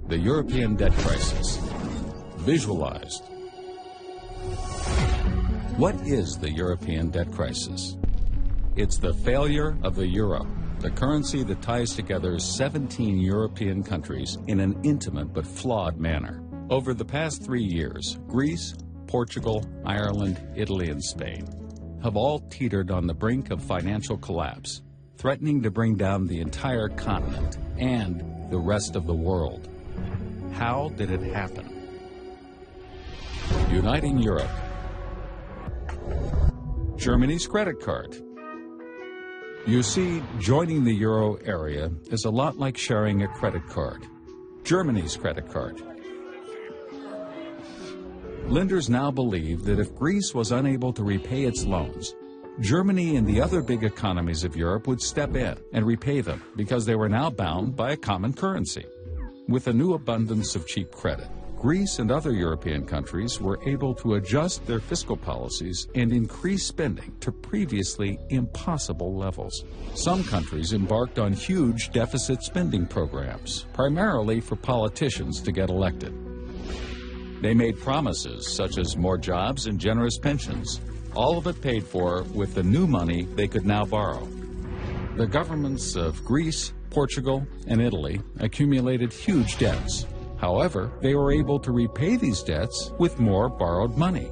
The European debt crisis. Visualized. What is the European debt crisis? It's the failure of the euro, the currency that ties together 17 European countries in an intimate but flawed manner. Over the past 3 years, Greece, Portugal, Ireland, Italy, and Spain have all teetered on the brink of financial collapse, threatening to bring down the entire continent and the rest of the world. How did it happen? Uniting Europe. Germany's credit card. You see, joining the euro area is a lot like sharing a credit card. Germany's credit card. Lenders now believe that if Greece was unable to repay its loans, Germany and the other big economies of Europe would step in and repay them because they were now bound by a common currency. With a new abundance of cheap credit, Greece and other European countries were able to adjust their fiscal policies and increase spending to previously impossible levels. Some countries embarked on huge deficit spending programs, primarily for politicians to get elected. They made promises such as more jobs and generous pensions, all of it paid for with the new money they could now borrow. The governments of Greece, Portugal, and Italy accumulated huge debts. However, they were able to repay these debts with more borrowed money.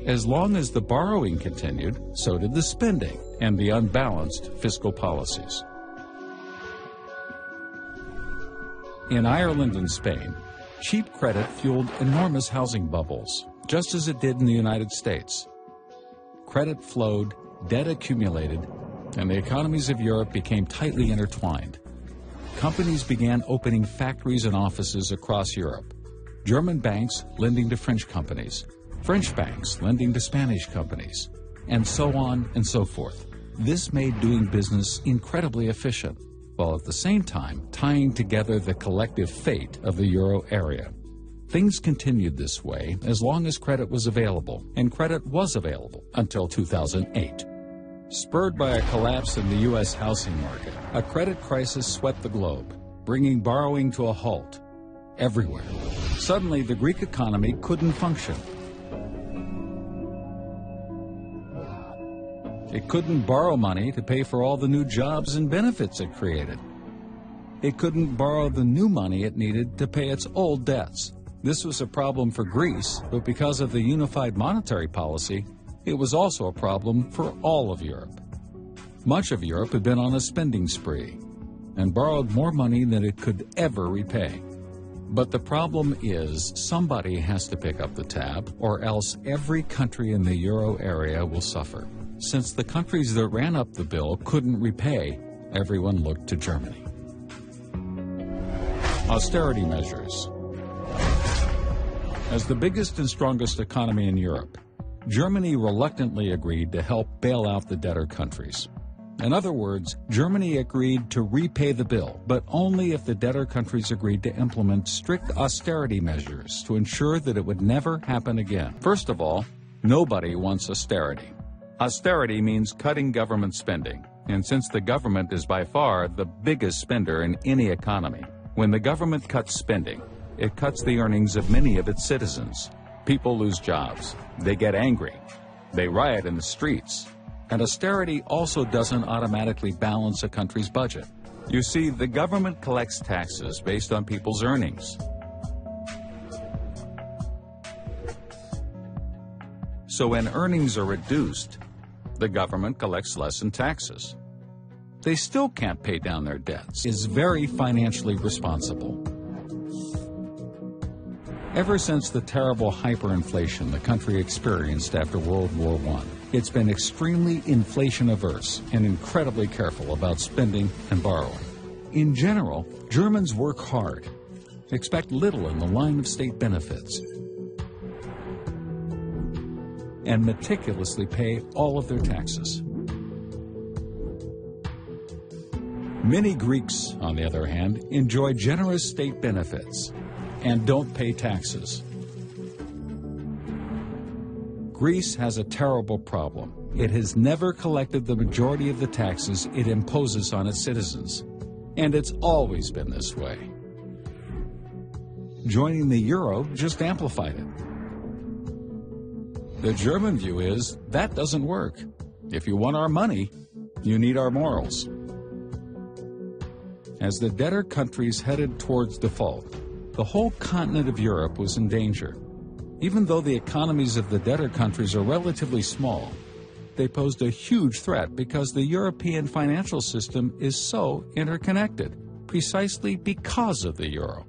As long as the borrowing continued, so did the spending and the unbalanced fiscal policies. In Ireland and Spain, cheap credit fueled enormous housing bubbles, just as it did in the United States. Credit flowed, debt accumulated, and the economies of Europe became tightly intertwined. Companies began opening factories and offices across Europe. German banks lending to French companies, French banks lending to Spanish companies, and so on and so forth. This made doing business incredibly efficient, while at the same time tying together the collective fate of the euro area. Things continued this way as long as credit was available, and credit was available until 2008. Spurred by a collapse in the U.S. housing market, a credit crisis swept the globe, bringing borrowing to a halt everywhere. Suddenly, the Greek economy couldn't function. It couldn't borrow money to pay for all the new jobs and benefits it created. It couldn't borrow the new money it needed to pay its old debts. This was a problem for Greece, but because of the unified monetary policy, it was also a problem for all of Europe. Much of Europe had been on a spending spree and borrowed more money than it could ever repay. But the problem is somebody has to pick up the tab, or else every country in the euro area will suffer. Since the countries that ran up the bill couldn't repay, everyone looked to Germany. Austerity measures. As the biggest and strongest economy in Europe, Germany reluctantly agreed to help bail out the debtor countries. In other words, Germany agreed to repay the bill, but only if the debtor countries agreed to implement strict austerity measures to ensure that it would never happen again. First of all, nobody wants austerity. Austerity means cutting government spending, and since the government is by far the biggest spender in any economy, when the government cuts spending, it cuts the earnings of many of its citizens. People lose jobs, they get angry, they riot in the streets, and austerity also doesn't automatically balance a country's budget. You see, the government collects taxes based on people's earnings. So when earnings are reduced, the government collects less in taxes. They still can't pay down their debts. It's very financially responsible. Ever since the terrible hyperinflation the country experienced after World War I, it's been extremely inflation-averse and incredibly careful about spending and borrowing. In general, Germans work hard, expect little in the line of state benefits, and meticulously pay all of their taxes. Many Greeks, on the other hand, enjoy generous state benefits and don't pay taxes. Greece has a terrible problem. It has never collected the majority of the taxes it imposes on its citizens. And it's always been this way. Joining the euro just amplified it. The German view is that doesn't work. If you want our money, you need our morals. As the debtor countries headed towards default, the whole continent of Europe was in danger. Even though the economies of the debtor countries are relatively small, they posed a huge threat because the European financial system is so interconnected, precisely because of the euro.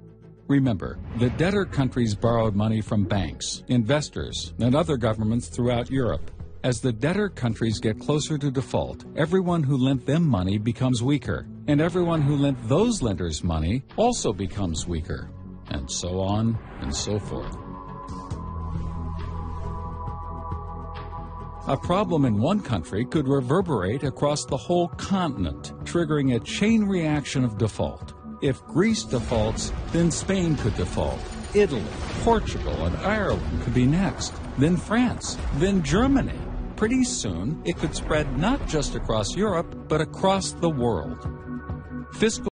Remember, the debtor countries borrowed money from banks, investors, and other governments throughout Europe. As the debtor countries get closer to default, everyone who lent them money becomes weaker, and everyone who lent those lenders money also becomes weaker, and so on and so forth. A problem in one country could reverberate across the whole continent, triggering a chain reaction of default. If Greece defaults, then Spain could default. Italy, Portugal, and Ireland could be next. Then France, then Germany. Pretty soon, it could spread not just across Europe, but across the world. Fiscal